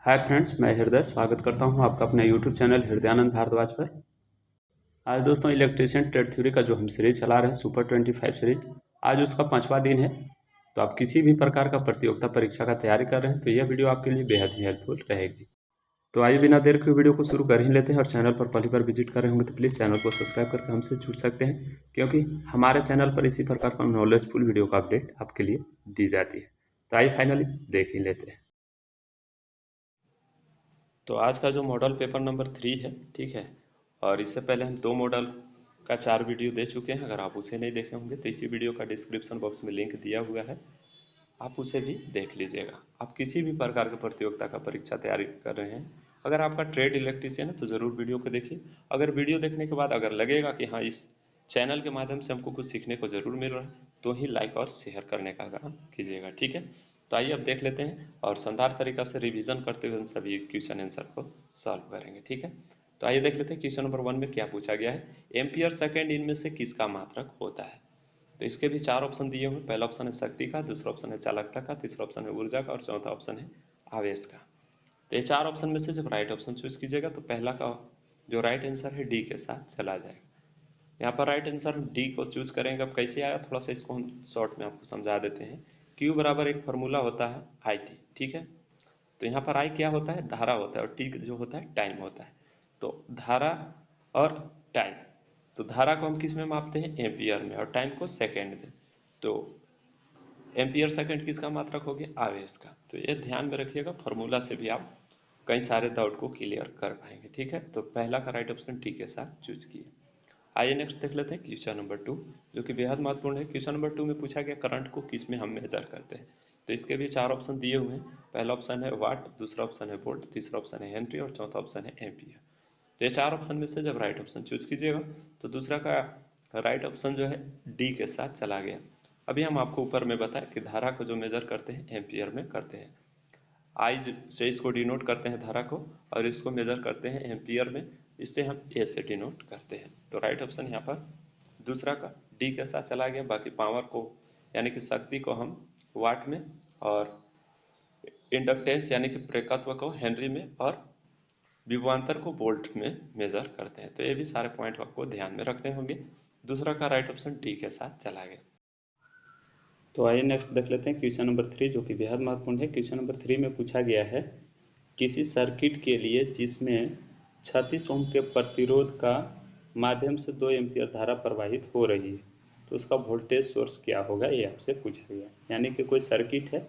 Hi friends, मैं हृदय स्वागत करता हूं आपका अपने यूट्यूब चैनल हृदयानंद भारद्वाज पर। आज दोस्तों इलेक्ट्रीशियन ट्रेड थ्योरी का जो हम सीरीज चला रहे हैं सुपर 25 सीरीज, आज उसका 5वां दिन है। तो आप किसी भी प्रकार का प्रतियोगिता परीक्षा का तैयारी कर रहे हैं तो यह वीडियो आपके लिए बेहद ही हेल्पफुल रहेगी। तो आइए बिना देर के वीडियो को शुरू कर ही लेते हैं। और चैनल पर पहली बार विजिट कर रहे होंगे तो प्लीज़ चैनल को सब्सक्राइब करके हमसे जुड़ सकते हैं, क्योंकि हमारे चैनल पर इसी प्रकार का नॉलेजफुल वीडियो का अपडेट आपके लिए दी जाती है। तो आइए फाइनली देख ही लेते हैं। तो आज का जो मॉडल पेपर नंबर 3 है, ठीक है। और इससे पहले हम 2 मॉडल का 4 वीडियो दे चुके हैं। अगर आप उसे नहीं देखे होंगे तो इसी वीडियो का डिस्क्रिप्शन बॉक्स में लिंक दिया हुआ है, आप उसे भी देख लीजिएगा। आप किसी भी प्रकार की प्रतियोगिता का परीक्षा तैयारी कर रहे हैं, अगर आपका ट्रेड इलेक्ट्रीशियन है तो ज़रूर वीडियो को देखिए। अगर वीडियो देखने के बाद अगर लगेगा कि हाँ, इस चैनल के माध्यम से हमको कुछ सीखने को ज़रूर मिल रहा है, तो ही लाइक और शेयर करने का काम कीजिएगा, ठीक है। तो आइए अब देख लेते हैं और शानदार तरीका से रिवीजन करते हुए हम सभी क्वेश्चन आंसर को सॉल्व करेंगे, ठीक है। तो आइए देख लेते हैं क्वेश्चन नंबर 1 में क्या पूछा गया है। एम्पियर सेकेंड इनमें से किसका मात्रक होता है। तो इसके भी 4 ऑप्शन दिए हुए हैं। पहला ऑप्शन है शक्ति का, दूसरा ऑप्शन है चालकता का, तीसरा ऑप्शन है ऊर्जा का और चौथा ऑप्शन है आवेश का। तो ये 4 ऑप्शन में से जब राइट ऑप्शन चूज कीजिएगा तो पहला का जो राइट आंसर है डी के साथ चला जाएगा। यहाँ पर राइट आंसर डी को चूज करेंगे। अब कैसे आया, थोड़ा सा इसको हम शॉर्ट में आपको समझा देते हैं। Q बराबर एक फार्मूला होता है आई टी, ठीक है। तो यहाँ पर आई क्या होता है, धारा होता है, और टी जो होता है टाइम होता है। तो धारा और टाइम, तो धारा को हम किस में मापते हैं, एम्पियर में, और टाइम को सेकेंड में। तो एम्पियर सेकेंड किसका मात्रक हो गया, आवेश का। तो ये ध्यान में रखिएगा, फार्मूला से भी आप कई सारे डाउट को क्लियर कर पाएंगे, ठीक है। तो पहला का राइट ऑप्शन टी के साथ चूज किए। आइए नेक्स्ट देख लेते हैं क्वेश्चन नंबर 2, जो कि बेहद महत्वपूर्ण है। क्वेश्चन नंबर 2 में पूछा गया करंट को किस में हम मेजर करते हैं। तो इसके भी 4 ऑप्शन दिए हुए हैं। पहला ऑप्शन है वाट, दूसरा ऑप्शन है वोल्ट, तीसरा ऑप्शन है हेनरी और चौथा ऑप्शन है एम्पियर। तो ये 4 ऑप्शन में से जब राइट ऑप्शन चूज कीजिएगा तो दूसरा का राइट ऑप्शन जो है डी के साथ चला गया। अभी हम आपको ऊपर में बताएं कि धारा को जो मेजर करते हैं एम्पियर में करते हैं। आई से इसको डिनोट करते हैं धारा को, और इसको मेजर करते हैं एम्पियर में, इससे हम ए से डिनोट करते हैं। तो राइट ऑप्शन यहाँ पर दूसरा का डी के साथ चला गया। बाकी पावर को यानी कि शक्ति को हम वाट में, और इंडक्टेंस यानी कि प्रेरकत्व को हेनरी में, और विभवांतर को वोल्ट में मेजर करते हैं। तो ये भी सारे पॉइंट आपको ध्यान में रखने होंगे। दूसरा का राइट ऑप्शन डी के साथ चला गया। तो आइए नेक्स्ट देख लेते हैं क्वेश्चन नंबर 3, जो कि बेहद महत्वपूर्ण है। क्वेश्चन नंबर 3 में पूछा गया है किसी सर्किट के लिए जिसमें 36 ओम के प्रतिरोध का माध्यम से 2 एम्पियर धारा प्रवाहित हो रही है, तो उसका वोल्टेज सोर्स क्या होगा, ये आपसे पूछा गया। यानी कि कोई सर्किट है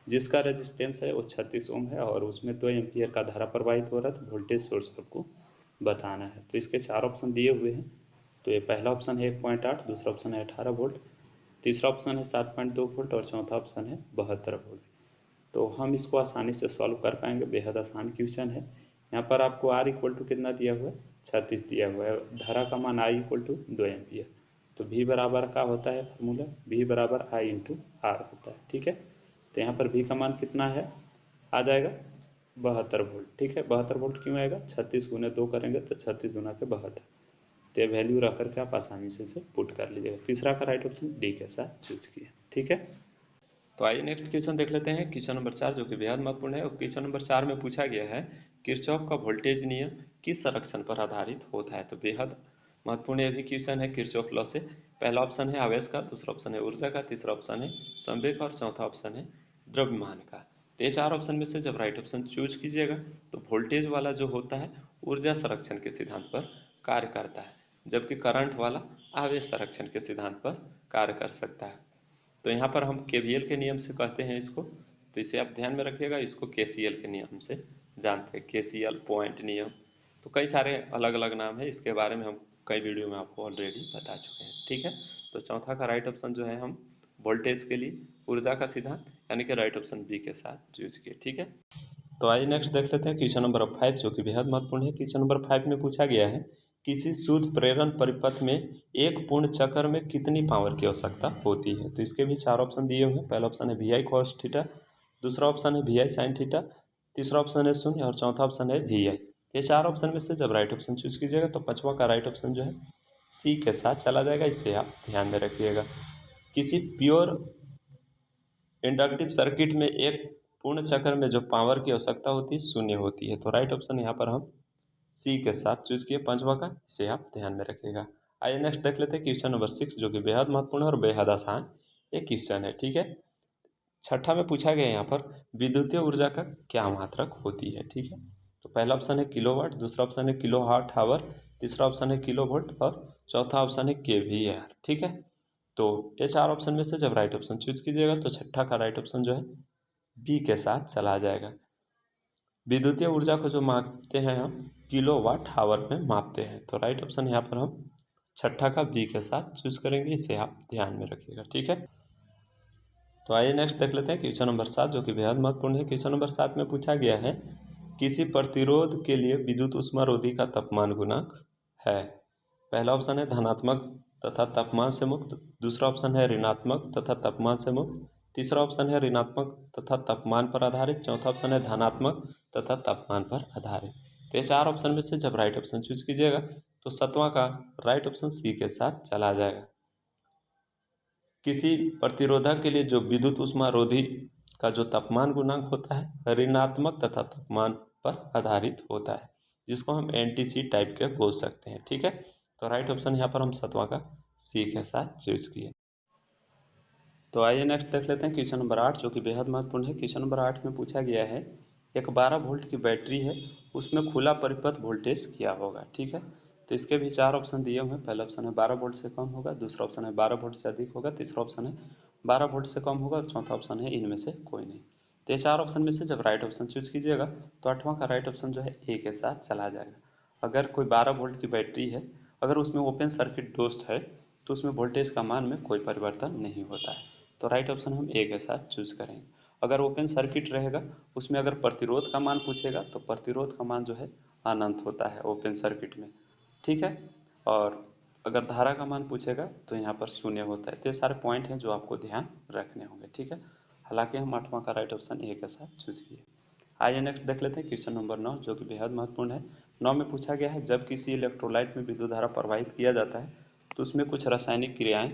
जिसका रेजिस्टेंस है वो 36 ओम है और उसमें 2 एम्पियर का धारा प्रवाहित हो रहा है, तो वोल्टेज सोर्स आपको बताना है। तो इसके 4 ऑप्शन दिए हुए हैं। तो ये पहला ऑप्शन है 1.8, दूसरा ऑप्शन है 18 वोल्ट, तीसरा ऑप्शन है 7.2 वोल्ट और चौथा ऑप्शन है 72 वोल्ट। तो हम इसको आसानी से सॉल्व कर पाएंगे, बेहद आसान क्वेश्चन है। यहाँ पर आपको R इक्वल टू कितना दिया हुआ है, 36 दिया हुआ है। धारा का मान I इक्वल टू 2 एम्पियर। तो V बराबर का होता है फार्मूला, V बराबर I इंटू R होता है, ठीक है। तो यहाँ पर V का मान कितना है, आ जाएगा 72 वोल्ट, ठीक है। 72 वोल्ट क्यों आएगा, 36 गुना 2 करेंगे तो 36 गुना के 72। तो ये वैल्यू रख करके आप आसानी से इसे पुट कर लीजिएगा। तीसरा का राइट ऑप्शन डी के साथ चूज किया, ठीक है। तो आइए नेक्स्ट क्वेश्चन देख लेते हैं, क्वेश्चन नंबर 4, जो कि बेहद महत्वपूर्ण है। और क्वेश्चन नंबर 4 में पूछा गया है किरचॉफ का वोल्टेज नियम किस संरक्षण पर आधारित होता है। तो बेहद महत्वपूर्ण ये भी क्वेश्चन है किरचॉफ लॉ से। पहला ऑप्शन है आवेश का, दूसरा ऑप्शन है ऊर्जा का, तीसरा ऑप्शन है संवेग और चौथा ऑप्शन है द्रव्यमान का। तो ये 4 ऑप्शन में से जब राइट ऑप्शन चूज कीजिएगा तो वोल्टेज वाला जो होता है ऊर्जा संरक्षण के सिद्धांत पर कार्य करता है, जबकि करंट वाला आवेश संरक्षण के सिद्धांत पर कार्य कर सकता है। तो यहाँ पर हम केवीएल के नियम से कहते हैं इसको, तो इसे आप ध्यान में रखिएगा। इसको केसीएल के नियम से जानते हैं, केसीएल पॉइंट नियम। तो कई सारे अलग अलग नाम है, इसके बारे में हम कई वीडियो में आपको ऑलरेडी बता चुके हैं, ठीक है। तो चौथा का राइट ऑप्शन जो है हम वोल्टेज के लिए ऊर्जा का सिद्धांत यानी कि राइट ऑप्शन बी के साथ यूज किए, ठीक है। तो आइए नेक्स्ट देख लेते हैं क्वेश्चन नंबर 5, जो कि बेहद महत्वपूर्ण है। क्वेश्चन नंबर 5 में पूछा गया है किसी शुद्ध प्रेरण परिपथ में एक पूर्ण चक्र में कितनी पावर की आवश्यकता होती है। तो इसके भी 4 ऑप्शन दिए हुए हैं। पहला ऑप्शन है वी आई कॉस थीटा, दूसरा ऑप्शन है वी आई साइन थीटा, तीसरा ऑप्शन है शून्य और चौथा ऑप्शन है वी आई। ये 4 ऑप्शन में से जब राइट ऑप्शन चूज कीजिएगा तो 5वां का राइट ऑप्शन जो है सी के साथ चला जाएगा। इसे आप ध्यान में रखिएगा। किसी प्योर इंडक्टिव सर्किट में एक पूर्ण चक्र में जो पावर की आवश्यकता होती है शून्य होती है। तो राइट ऑप्शन यहाँ पर हम सी के साथ चूज किए पांचवा का, इसे आप ध्यान में रखिएगा। आइए नेक्स्ट देख लेते हैं क्वेश्चन नंबर 6, जो कि बेहद महत्वपूर्ण और बेहद आसान एक क्वेश्चन है। ठीक है, छठा में पूछा गया यहाँ पर विद्युतीय ऊर्जा का क्या मात्रक होती है। ठीक है, तो पहला ऑप्शन है किलोवाट, दूसरा ऑप्शन है किलो वाट आवर, तीसरा ऑप्शन है किलो वोल्ट और चौथा ऑप्शन है केवीआर। ठीक है, तो ये चार ऑप्शन में से जब राइट ऑप्शन चूज कीजिएगा तो छठा का राइट ऑप्शन जो है बी के साथ चला जाएगा। विद्युतीय ऊर्जा को जो मापते हैं हम किलो वाट आवर में मापते हैं। तो राइट ऑप्शन यहाँ पर हम छठा का बी के साथ चूज करेंगे, इसे आप ध्यान में रखिएगा। ठीक है, तो आइए नेक्स्ट देख लेते हैं क्वेश्चन नंबर 7, जो कि बेहद महत्वपूर्ण है। क्वेश्चन नंबर 7 में पूछा गया है किसी प्रतिरोध के लिए विद्युत ऊष्मारोधी का तापमान गुणांक है। पहला ऑप्शन है धनात्मक तथा तापमान से मुक्त, दूसरा ऑप्शन है ऋणात्मक तथा तापमान से मुक्त, तीसरा ऑप्शन है ऋणात्मक तथा तापमान पर आधारित, चौथा ऑप्शन है धनात्मक तथा तापमान पर आधारित। तो ये चार ऑप्शन में से जब राइट ऑप्शन चूज कीजिएगा तो सातवां का राइट ऑप्शन सी के साथ चला जाएगा। किसी प्रतिरोधक के लिए जो विद्युत ऊष्मारोधी का जो तापमान गुणांक होता है ऋणात्मक तथा तापमान पर आधारित होता है, जिसको हम एनटीसी टाइप के बोल सकते हैं। ठीक है, तो राइट ऑप्शन यहाँ पर हम सातवां का सी के साथ चूज किए। तो आइए नेक्स्ट देख लेते हैं क्वेश्चन नंबर 8, जो कि बेहद महत्वपूर्ण है। क्वेश्चन नंबर 8 में पूछा गया है एक 12 वोल्ट की बैटरी है, उसमें खुला परिपथ वोल्टेज क्या होगा। ठीक है, तो इसके भी चार ऑप्शन दिए हुए हैं। पहला ऑप्शन है 12 वोल्ट से कम होगा, दूसरा ऑप्शन है 12 वोल्ट से अधिक होगा, तीसरा ऑप्शन है 12 वोल्ट से कम होगा और चौथा ऑप्शन है इनमें से कोई नहीं। तो ये चार ऑप्शन में से जब राइट ऑप्शन चूज कीजिएगा तो आठवां का राइट ऑप्शन जो है ए के साथ चला जाएगा। अगर कोई 12 वोल्ट की बैटरी है, अगर उसमें ओपन सर्किट दोस्त है तो उसमें वोल्टेज का मान में कोई परिवर्तन नहीं होता है। तो राइट ऑप्शन हम ए के साथ चूज करेंगे। अगर ओपन सर्किट रहेगा, उसमें अगर प्रतिरोध का मान पूछेगा तो प्रतिरोध का मान जो है अनंत होता है ओपन सर्किट में। ठीक है, और अगर धारा का मान पूछेगा तो यहाँ पर शून्य होता है। तो ये सारे पॉइंट हैं जो आपको ध्यान रखने होंगे। ठीक है, हालांकि हम आठवां का राइट ऑप्शन ए के साथ चूज किए। आइए नेक्स्ट देख लेते हैं क्वेश्चन नंबर 9, जो कि बेहद महत्वपूर्ण है। 9 में पूछा गया है जब किसी इलेक्ट्रोलाइट में विद्युत धारा प्रवाहित किया जाता है तो उसमें कुछ रासायनिक क्रियाएं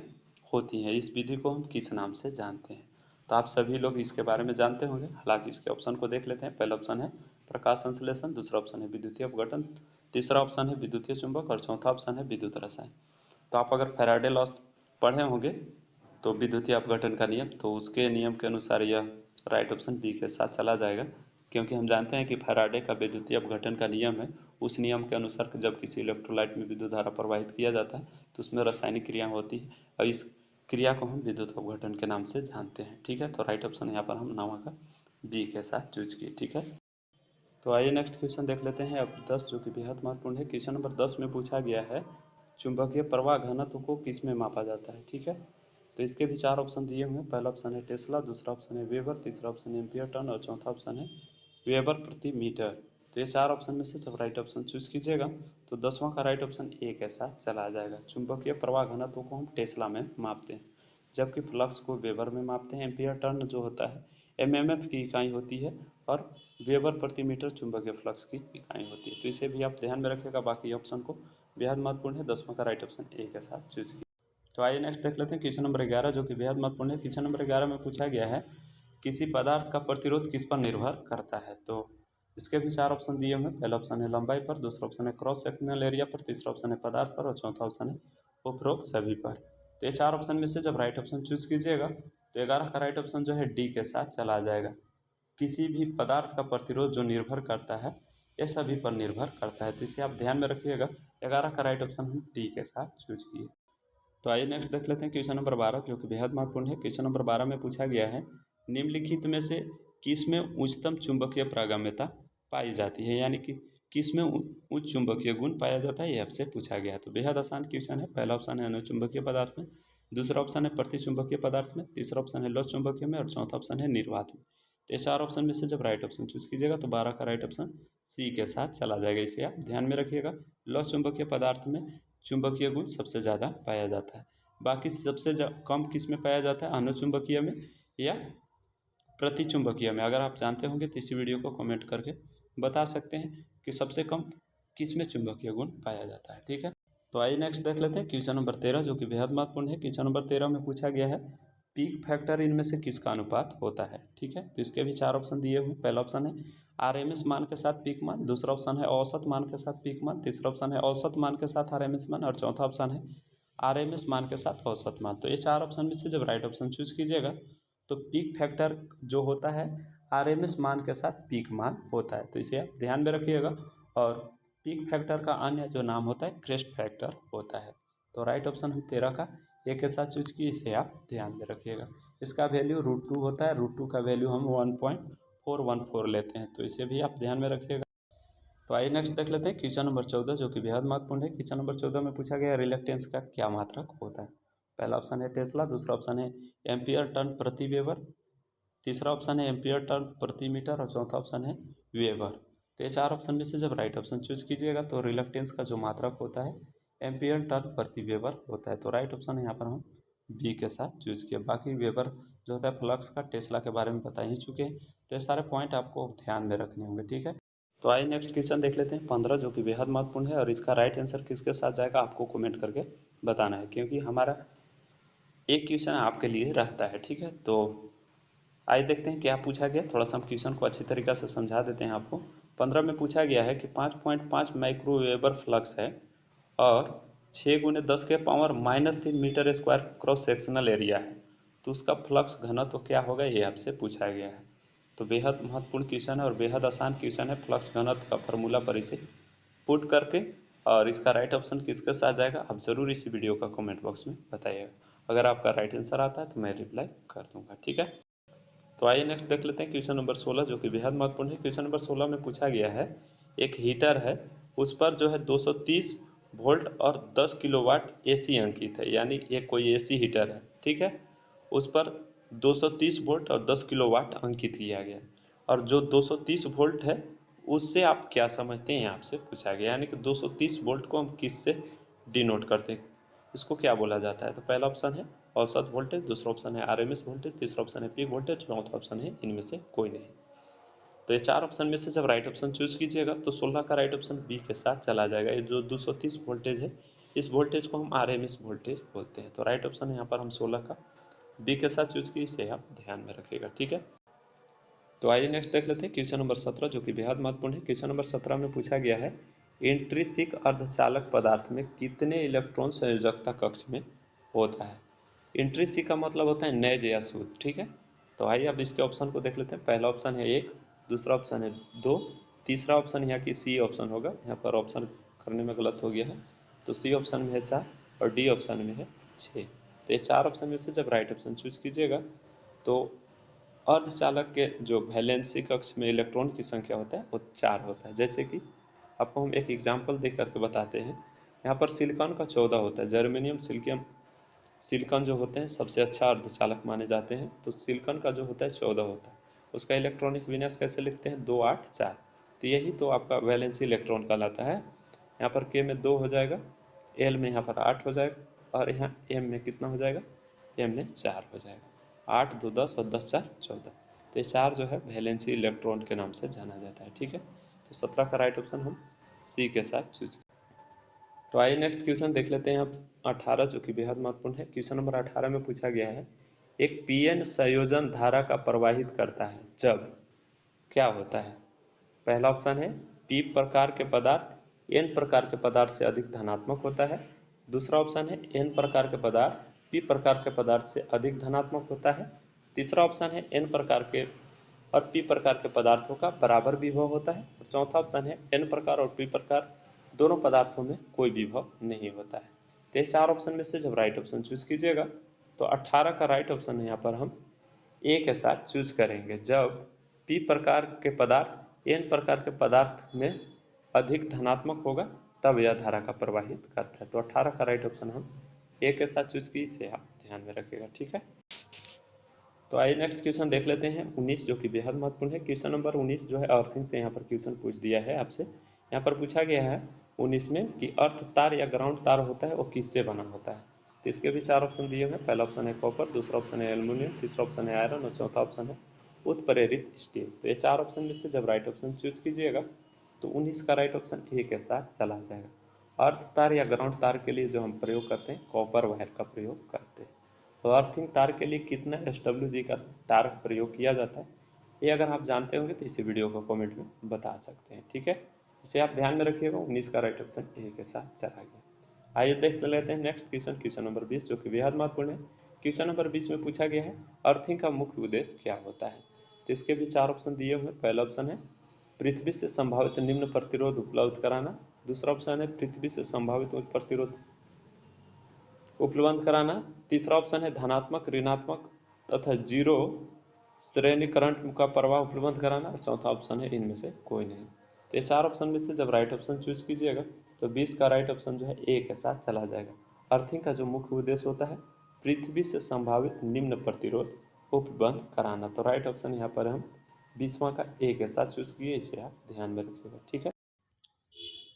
होती हैं, इस विधि को हम किस नाम से जानते हैं। तो आप सभी लोग इसके बारे में जानते होंगे, हालांकि इसके ऑप्शन को देख लेते हैं। पहला ऑप्शन है प्रकाश संश्लेषण, दूसरा ऑप्शन है विद्युतीय अपघटन, तीसरा ऑप्शन है विद्युतीय चुंबक और चौथा ऑप्शन है विद्युत रसायन। तो आप अगर फैराडे लॉ पढ़े होंगे तो विद्युतीय अपघटन का नियम, तो उसके नियम के अनुसार यह राइट ऑप्शन बी के साथ चला जाएगा, क्योंकि हम जानते हैं कि फैराडे का विद्युतीय अपघटन का नियम है। उस नियम के अनुसार जब किसी इलेक्ट्रोलाइट में विद्युत धारा प्रवाहित किया जाता है तो उसमें रासायनिक क्रिया होती है और इस क्रिया को हम विद्युत अपघटन के नाम से जानते हैं। ठीक है, तो राइट ऑप्शन यहाँ पर हम नवा का बी के साथ चूज किए। ठीक है, तो आइए नेक्स्ट क्वेश्चन देख लेते हैं अब 10, जो कि बेहद महत्वपूर्ण है। क्वेश्चन नंबर 10 में पूछा गया है चुंबकीय प्रवाह घनत्व को किस में मापा जाता है। ठीक है, तो इसके भी चार ऑप्शन दिए हुए हैं। पहला ऑप्शन है टेस्ला, दूसरा ऑप्शन है वेबर, तीसरा ऑप्शन है एम्पियर टर्न और चौथा ऑप्शन है वेबर प्रति मीटर। तो ये चार ऑप्शन में से जब राइट ऑप्शन चूज कीजिएगा तो 10वां का राइट ऑप्शन ए के साथ चला जाएगा। चुंबकीय प्रवाह घनत्व को हम टेस्ला में मापते हैं, जबकि फ्लक्स को वेबर में मापते हैं। एम्पियर टर्न जो होता है एमएमएफ की इकाई होती है और वेबर प्रति मीटर चुंबकीय फ्लक्स की इकाई होती है। तो इसे भी आप ध्यान में रखिएगा। बाकी ऑप्शन को बेहद महत्वपूर्ण है। 10वां का राइट ऑप्शन ए के साथ चूज किया। तो आइए नेक्स्ट देख लेते हैं क्वेश्चन नंबर 11, जो कि बेहद महत्वपूर्ण है। क्वेश्चन नंबर 11 में पूछा गया है किसी पदार्थ का प्रतिरोध किस पर निर्भर करता है। तो इसके भी चार ऑप्शन दिए हुए हैं। पहला ऑप्शन है लंबाई पर, दूसरा ऑप्शन है क्रॉस सेक्शनल एरिया पर, तीसरा ऑप्शन है पदार्थ पर और चौथा ऑप्शन है उपरोक्त सभी पर। तो ये चार ऑप्शन में से जब राइट ऑप्शन चूज कीजिएगा तो 11 का राइट ऑप्शन जो है डी के साथ चला जाएगा। किसी भी पदार्थ का प्रतिरोध जो निर्भर करता है ये सभी पर निर्भर करता है, तो इसे आप ध्यान में रखिएगा। 11 का राइट ऑप्शन हम डी के साथ चूज किए। तो आइए नेक्स्ट देख लेते हैं क्वेश्चन नंबर 12, जो कि बेहद महत्वपूर्ण है। क्वेश्चन नंबर 12 में पूछा गया है निम्नलिखित में से किस में उच्चतम चुंबकीय प्रागम्यता पाई जाती है, यानी कि किस में उच्च चुंबकीय गुण पाया जाता है, ये आपसे पूछा गया है। तो बेहद आसान क्वेश्चन है। पहला ऑप्शन है अनुचुंबकीय पदार्थ में, दूसरा ऑप्शन है प्रतिचुंबकीय पदार्थ में, तीसरा ऑप्शन है लोह चुंबकीय में और चौथा ऑप्शन है निर्वात में। तो ये चार ऑप्शन में से जब राइट ऑप्शन चूज कीजिएगा तो 12 का राइट ऑप्शन सी के साथ चला जाएगा, इसे आप ध्यान में रखिएगा। लोह चुंबकीय पदार्थ में चुंबकीय गुण सबसे ज़्यादा पाया जाता है, बाकी सबसे कम किस में पाया जाता है, अनुचुंबकीय में या प्रतिचुंबकीय में। अगर आप जानते होंगे तो इसी वीडियो को कमेंट करके बता सकते हैं कि सबसे कम किस में चुंबकीय गुण पाया जाता है। ठीक है, तो आइए नेक्स्ट देख लेते हैं क्वेश्चन नंबर 13, जो कि बेहद महत्वपूर्ण है। क्वेश्चन नंबर 13 में पूछा गया है पीक फैक्टर इनमें से किसका अनुपात होता है। ठीक है, तो इसके भी 4 ऑप्शन दिए हुए हैं। पहला ऑप्शन है आरएमएस मान के साथ पीक मान, दूसरा ऑप्शन है औसत मान के साथ पीक मान, तीसरा ऑप्शन है औसत मान के साथ आरएमएस मान और चौथा ऑप्शन है आरएमएस मान के साथ औसत मान। तो ये 4 ऑप्शन में से जब राइट ऑप्शन चूज कीजिएगा तो पीक फैक्टर जो होता है आरएमएस मान के साथ पीक मान होता है, तो इसे आप ध्यान में रखिएगा। और पीक फैक्टर का अन्य जो नाम होता है क्रेस्ट फैक्टर होता है। तो राइट ऑप्शन हम 13 का एक के साथ चूज किए, इसे आप ध्यान में रखिएगा। इसका वैल्यू √2 होता है, √2 का वैल्यू हम 1.414 लेते हैं, तो इसे भी आप ध्यान में रखिएगा। तो आइए नेक्स्ट देख लेते हैं क्वेश्चन नंबर 14 जो कि बेहद महत्वपूर्ण है। क्वेश्चन नंबर 14 में पूछा गया रिलक्टेंस का क्या मात्रक होता है। पहला ऑप्शन है टेस्ला, दूसरा ऑप्शन है एम्पियर टर्न प्रति वेबर, तीसरा ऑप्शन है एम्पियर टर्न प्रति मीटर और चौथा ऑप्शन है वेबर। तो ये 4 ऑप्शन में से जब राइट ऑप्शन चूज कीजिएगा तो रिलक्टेंस का जो मात्रक होता है एम्पियर टर्न प्रति वेबर होता है। तो राइट ऑप्शन यहाँ पर हम बी के साथ चूज किए। बाकी वेबर जो होता है फ्लक्स का टेस्ला के बारे में बता ही चुके हैं, तो ये सारे पॉइंट आपको ध्यान में रखने होंगे। ठीक है, तो आइए नेक्स्ट क्वेश्चन देख लेते हैं 15 जो कि बेहद महत्वपूर्ण है और इसका राइट आंसर किसके साथ जाएगा आपको कमेंट करके बताना है, क्योंकि हमारा एक क्वेश्चन आपके लिए रहता है। ठीक है, तो आइए देखते हैं क्या पूछा गया। थोड़ा सा हम क्वेश्चन को अच्छी तरीक़ा से समझा देते हैं आपको। 15 में पूछा गया है कि 5.5 माइक्रोवेबर फ्लक्स है और 6×10⁻³ metre square cross sectional area है, तो उसका फ्लक्स घनत्व क्या होगा ये आपसे पूछा गया है। तो बेहद महत्वपूर्ण क्वेश्चन है और बेहद आसान क्वेश्चन है। फ्लक्स घनत्व का फॉर्मूला पर इसे पुट करके और इसका राइट ऑप्शन किसके साथ जाएगा आप ज़रूर इसी वीडियो का कमेंट बॉक्स में बताइएगा। अगर आपका राइट आंसर आता है तो मैं रिप्लाई कर दूंगा। ठीक है, तो आइए नेक्स्ट देख लेते हैं क्वेश्चन नंबर 16 जो कि बेहद महत्वपूर्ण है। क्वेश्चन नंबर 16 में पूछा गया है एक हीटर है, उस पर जो है 230 वोल्ट और 10 किलोवाट एसी अंकित है, यानी ये कोई एसी हीटर है। ठीक है, उस पर 230 वोल्ट और 10 किलोवाट अंकित किया गया और जो 230 वोल्ट है उससे आप क्या समझते हैं आपसे पूछा गया, यानी कि 230 वोल्ट को हम किससे डिनोट करते हैं, इसको क्या बोला जाता है। तो पहला ऑप्शन है औसत वोल्टेज, दूसरा ऑप्शन है आरएमएस वोल्टेज, तीसरा ऑप्शन है पीक वोल्टेज, चौथा ऑप्शन है इनमें से कोई नहीं। तो ये 4 ऑप्शन में से जब राइट ऑप्शन चूज कीजिएगा तो 16 का राइट ऑप्शन बी के साथ चला जाएगा। ये जो 230 वोल्टेज है इस वोल्टेज को हम आरएमएस वोल्टेज बोलते हैं। तो राइट ऑप्शन यहाँ पर हम 16 का बी के साथ चूज किए, इसे आप ध्यान में रखिएगा। ठीक है, तो आइए नेक्स्ट देख लेते हैं क्वेश्चन नंबर 17 जो कि बेहद महत्वपूर्ण है। क्वेश्चन नंबर 17 में पूछा गया है इंट्रिंसिक अर्धचालक पदार्थ में कितने इलेक्ट्रॉन संयोजकता कक्ष में होता है। इंट्रिंसिक का मतलब होता है नैज या शुद्ध। ठीक है, तो आइए अब इसके ऑप्शन को देख लेते हैं। पहला ऑप्शन है 1, दूसरा ऑप्शन है 2, तीसरा ऑप्शन यहाँ की सी ऑप्शन होगा, यहाँ पर ऑप्शन करने में गलत हो गया है, तो सी ऑप्शन में है 4 और डी ऑप्शन में है 6। तो ये 4 ऑप्शन में से जब राइट ऑप्शन चूज कीजिएगा तो अर्धचालक के जो वैलेंसी कक्ष में इलेक्ट्रॉन की संख्या होता है वो 4 होता है। जैसे कि आपको हम एक एग्जांपल दे करके बताते हैं। यहाँ पर सिलिकॉन का 14 होता है, जर्मेनियम सिलिकॉन जो होते हैं सबसे अच्छा अर्धचालक माने जाते हैं, तो सिलिकॉन का जो होता है 14 होता है। उसका इलेक्ट्रॉनिक विन्यास कैसे लिखते हैं 2 8 4, तो यही तो आपका वैलेंसी इलेक्ट्रॉन कहलाता है। यहाँ पर के में 2 हो जाएगा, एल में यहाँ पर 8 हो जाएगा और यहाँ एम में कितना हो जाएगा, एम में 4 हो जाएगा। 8 2 10 और 10 4 14, तो ये 4 जो है वैलेंसी इलेक्ट्रॉन के नाम से जाना जाता है। ठीक है, तो 17 का राइट ऑप्शन हम सी के साथ चूज। तो आइए नेक्स्ट क्वेश्चन देख लेते हैं अब 18 जो कि बेहद महत्वपूर्ण है। क्वेश्चन नंबर 18 में पूछा गया है एक पीएन संयोजन धारा का प्रवाहित करता है जब क्या होता है। पहला ऑप्शन है पी प्रकार के पदार्थ एन प्रकार के पदार्थ से अधिक धनात्मक होता है, दूसरा ऑप्शन है एन प्रकार के पदार्थ पी प्रकार के पदार्थ से अधिक धनात्मक होता है, तीसरा ऑप्शन है एन प्रकार के और पी प्रकार के पदार्थों का बराबर विभव होता है और चौथा ऑप्शन है एन प्रकार और पी प्रकार दोनों पदार्थों में कोई विभव नहीं होता है। तो ये 4 ऑप्शन में से जब राइट ऑप्शन चूज कीजिएगा तो 18 का राइट ऑप्शन यहाँ पर हम ए के साथ चूज करेंगे। जब पी प्रकार के पदार्थ एन प्रकार के पदार्थ में अधिक धनात्मक होगा तब यह धारा का प्रवाहित करता है। तो 18 का राइट ऑप्शन हम ए के साथ चूज की, इसे आप ध्यान में रखिएगा। ठीक है, तो आइए नेक्स्ट क्वेश्चन देख लेते हैं 19 जो कि बेहद महत्वपूर्ण है। क्वेश्चन नंबर 19 जो है अर्थिंग से यहाँ पर क्वेश्चन पूछ दिया है आपसे। यहाँ पर पूछा गया है 19 में कि अर्थ तार या ग्राउंड तार होता है वो किससे बना होता है। तो इसके भी 4 ऑप्शन दिए हुए हैं। पहला ऑप्शन है कॉपर, दूसरा ऑप्शन है एल्यूमिनियम, तीसरा ऑप्शन है आयरन और चौथा ऑप्शन है उत्प्रेरित स्टील। तो ये 4 ऑप्शन में से जब राइट ऑप्शन चूज कीजिएगा तो 19 का राइट ऑप्शन ए के साथ चला जाएगा। अर्थ तार या ग्राउंड तार के लिए जो हम प्रयोग करते हैं कॉपर वायर का प्रयोग करते हैं। तो अर्थिंग तार के लिए कितना SWG का तार प्रयोग किया जाता है, ये अगर आप जानते होंगे तो इसी वीडियो को कमेंट में बता सकते हैं। ठीक है, इसे आप ध्यान में रखिएगा। 19 का राइट ऑप्शन ए के साथ चला गया। आइए देख लेते हैं नेक्स्ट क्वेश्चन, क्वेश्चन नंबर 20, जो कि बेहद महत्वपूर्ण है। क्वेश्चन नंबर 20 में पूछा गया है अर्थिंग का मुख्य उद्देश्य क्या होता है। तो इसके भी 4 ऑप्शन दिए हुए हैं। पहला ऑप्शन है पृथ्वी से संभावित निम्न प्रतिरोध उपलब्ध कराना। दूसरा ऑप्शन है पृथ्वी से संभावित उच्च प्रतिरोध उपलब्ध कराना। तीसरा ऑप्शन है धनात्मक, ऋणात्मक तथा जीरो श्रेणी करंट का प्रवाह उपलब्ध कराना। और चौथा ऑप्शन है इनमें से कोई नहीं। तो ये 4 ऑप्शन में से जब राइट ऑप्शन चूज कीजिएगा तो 20 का राइट ऑप्शन जो है ए के साथ चला जाएगा। अर्थिंग का जो मुख्य उद्देश्य होता है पृथ्वी से संभावित निम्न प्रतिरोध उपलब्ध कराना। तो राइट ऑप्शन यहाँ पर हम 20वां का ए के साथ चूज किए, इसे आप ध्यान में रखिएगा। ठीक है,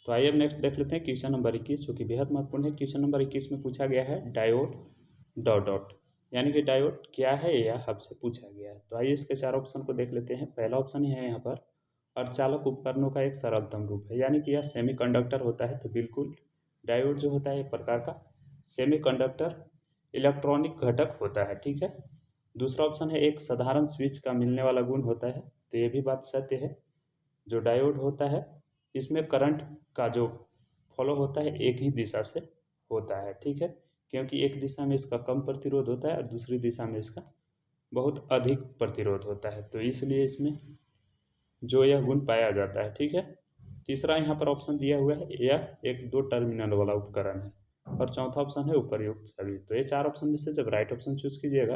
तो आइए अब नेक्स्ट देख लेते हैं क्वेश्चन नंबर 21, जो कि बेहद महत्वपूर्ण है। क्वेश्चन नंबर 21 में पूछा गया है डायोड डॉट डॉट, यानी कि डायोड क्या है यह आपसे पूछा गया है। तो आइए इसके 4 ऑप्शन को देख लेते हैं। पहला ऑप्शन है यहाँ पर अर्धचालक उपकरणों का एक सरलतम रूप है, यानी कि यह सेमीकंडक्टर होता है। तो बिल्कुल डायोड जो होता है एक प्रकार का सेमीकंडक्टर इलेक्ट्रॉनिक घटक होता है। ठीक है। दूसरा ऑप्शन है एक साधारण स्विच का मिलने वाला गुण होता है। तो ये भी बात सत्य है। जो डायोड होता है इसमें करंट का जो फॉलो होता है एक ही दिशा से होता है। ठीक है, क्योंकि एक दिशा में इसका कम प्रतिरोध होता है और दूसरी दिशा में इसका बहुत अधिक प्रतिरोध होता है, तो इसलिए इसमें जो यह गुण पाया जाता है। ठीक है। तीसरा यहाँ पर ऑप्शन दिया हुआ है यह एक 2 टर्मिनल वाला उपकरण है। और चौथा ऑप्शन है उपर्युक्त सभी। तो ये 4 ऑप्शन में से जब राइट ऑप्शन चूज कीजिएगा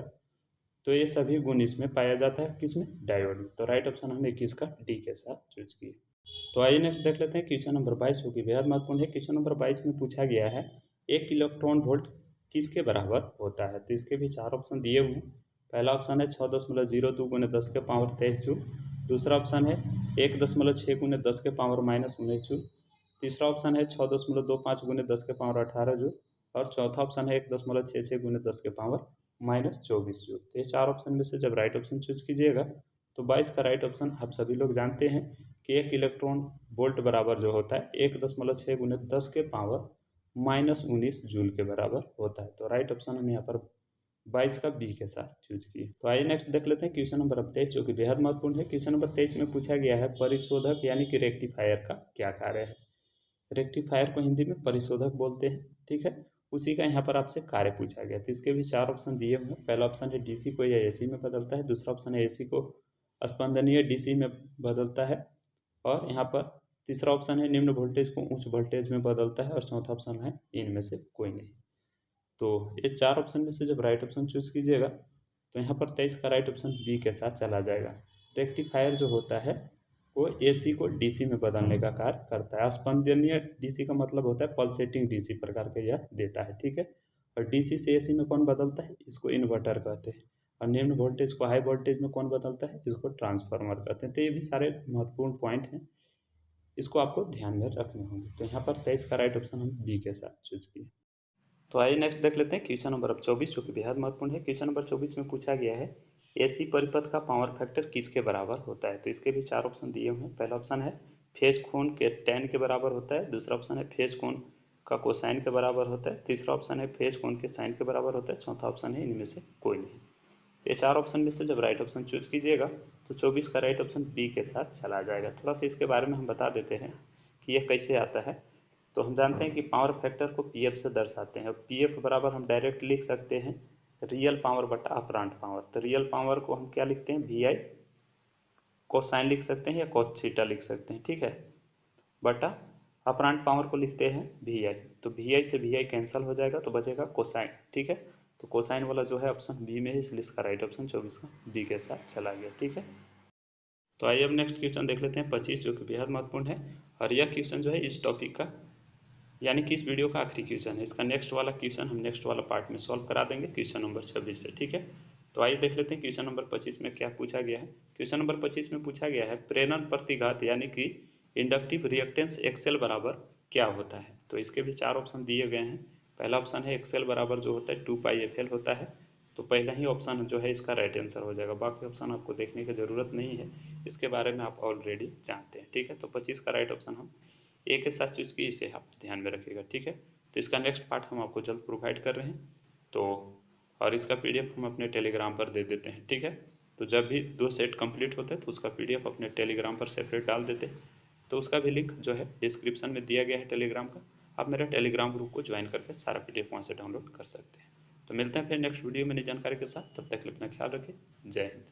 तो ये सभी गुण इसमें पाया जाता है। किसमें? डायोड में। तो राइट ऑप्शन हमने 21 का डी के साथ चूज किया। तो आइए नेक्स्ट देख लेते हैं क्वेश्चन नंबर 22, जो कि बेहद महत्वपूर्ण है। क्वेश्चन नंबर 22 में पूछा गया है एक इलेक्ट्रॉन वोल्ट किसके बराबर होता है। तो इसके भी 4 ऑप्शन दिए हुए हैं। पहला ऑप्शन है 6.02 गुने 10 के पावर 23 जूल। दूसरा ऑप्शन है 1.6 गुने 10 के पावर -19 जूल। तीसरा ऑप्शन है 6.25 गुने 10 के पावर 18 जूल। और चौथा ऑप्शन है 1.66 गुने 10 के पावर -24 जूल। तो ये 4 ऑप्शन में से जब राइट ऑप्शन चूज कीजिएगा तो 22 का राइट ऑप्शन आप सभी लोग जानते हैं कि एक इलेक्ट्रॉन वोल्ट बराबर जो होता है 1.6 गुने 10 के पावर -19 जूल के बराबर होता है। तो राइट ऑप्शन हम यहाँ पर 22 का बी के साथ चूज किए। तो आइए नेक्स्ट देख लेते हैं क्वेश्चन नंबर 23, जो कि बेहद महत्वपूर्ण है। क्वेश्चन नंबर 23 में पूछा गया है परिशोधक यानी कि रेक्टिफायर का क्या कार्य है। रेक्टिफायर को हिंदी में परिशोधक बोलते हैं। ठीक है, उसी का यहाँ पर आपसे कार्य पूछा गया। तो इसके भी 4 ऑप्शन दिए हुए हैं। पहला ऑप्शन है डीसी को या एसी में बदलता है। दूसरा ऑप्शन है एसी को स्पंदनीय डीसी में बदलता है। और यहाँ पर तीसरा ऑप्शन है निम्न वोल्टेज को उच्च वोल्टेज में बदलता है। और चौथा ऑप्शन है इनमें से कोई नहीं। तो ये 4 ऑप्शन में से जब राइट ऑप्शन चूज कीजिएगा तो यहाँ पर 23 का राइट ऑप्शन बी के साथ चला जाएगा। रेक्टिफायर जो होता है वो एसी को डीसी में बदलने का कार्य करता है। स्पंदनीय डीसी का मतलब होता है पल्सेटिंग डीसी प्रकार का यह देता है। ठीक है, और डीसी से एसी में कौन बदलता है? इसको इन्वर्टर कहते हैं। और निम्न वोल्टेज को हाई वोल्टेज में कौन बदलता है? इसको ट्रांसफार्मर कहते हैं। तो ये भी सारे महत्वपूर्ण पॉइंट हैं, इसको आपको ध्यान में रखने होंगे। तो यहाँ पर 23 का राइट ऑप्शन हम बी के साथ चूज किए। तो आइए नेक्स्ट देख लेते हैं क्वेश्चन नंबर 24, जो कि बेहद महत्वपूर्ण है। क्वेश्चन नंबर 24 में पूछा गया है एसी परिपथ का पावर फैक्टर किसके बराबर होता है। तो इसके भी 4 ऑप्शन दिए हुए हैं। पहला ऑप्शन है फेज कोण के tan के बराबर होता है। दूसरा ऑप्शन है फेज कोण का कोसाइन के बराबर होता है। तीसरा ऑप्शन है फेज कोण के साइन के बराबर होता है। चौथा ऑप्शन है इनमें से कोई नहीं। ये 4 ऑप्शन में से जब राइट ऑप्शन चूज कीजिएगा तो 24 का राइट ऑप्शन बी के साथ चला जाएगा। थोड़ा सा इसके बारे में हम बता देते हैं कि यह कैसे आता है। तो हम जानते हैं कि पावर फैक्टर को पीएफ से दर्शाते हैं। और पीएफ बराबर हम डायरेक्ट लिख सकते हैं रियल पावर बटा अपरांट पावर। तो रियल पावर को हम क्या लिखते हैं? वी आई कोसाइन लिख सकते हैं या कोस थीटा लिख सकते हैं। ठीक है, बटा अपरांट पावर को लिखते हैं वी आई। तो वी आई से वी आई कैंसिल हो जाएगा तो बचेगा कोसाइन। ठीक है, तो कोसाइन वाला जो है ऑप्शन बी में है, इसलिए इसका राइट ऑप्शन 24 का बी के साथ चला गया। ठीक है, तो आइए अब नेक्स्ट क्वेश्चन देख लेते हैं 25, जो कि बेहद महत्वपूर्ण है। और यह क्वेश्चन जो है इस टॉपिक का यानी कि इस वीडियो का आखिरी क्वेश्चन है। इसका नेक्स्ट वाला क्वेश्चन हम नेक्स्ट वाला पार्ट में सॉल्व करा देंगे क्वेश्चन नंबर 26 से। ठीक है, तो आइए देख लेते हैं क्वेश्चन नंबर 25 में क्या पूछा गया है। क्वेश्चन नंबर 25 में पूछा गया है प्रेरण प्रतिघात यानी कि इंडक्टिव रिएक्टेंस एक्सेल बराबर क्या होता है। तो इसके भी 4 ऑप्शन दिए गए हैं। पहला ऑप्शन है एक्सेल बराबर जो होता है 2πfl होता है। तो पहला ही ऑप्शन जो है इसका राइट आंसर हो जाएगा। बाकी ऑप्शन आपको देखने की ज़रूरत नहीं है, इसके बारे में आप ऑलरेडी जानते हैं। ठीक है, तो 25 का राइट ऑप्शन हम ए के साथ चूज की, इसे आप ध्यान में रखिएगा। ठीक है, तो इसका नेक्स्ट पार्ट हम आपको जल्द प्रोवाइड कर रहे हैं। तो और इसका PDF हम अपने टेलीग्राम पर दे देते हैं, ठीक है। तो जब भी 2 सेट कंप्लीट होते हैं तो उसका PDF अपने टेलीग्राम पर सेपरेट डाल देते हैं। तो उसका भी लिंक जो है डिस्क्रिप्शन में दिया गया है टेलीग्राम का। आप मेरा टेलीग्राम ग्रुप को ज्वाइन करके सारा PDF वहाँ से डाउनलोड कर सकते हैं। तो मिलते हैं फिर नेक्स्ट वीडियो में नई जानकारी के साथ। तब तक के लिए अपना ख्याल रखें। जय हिंद।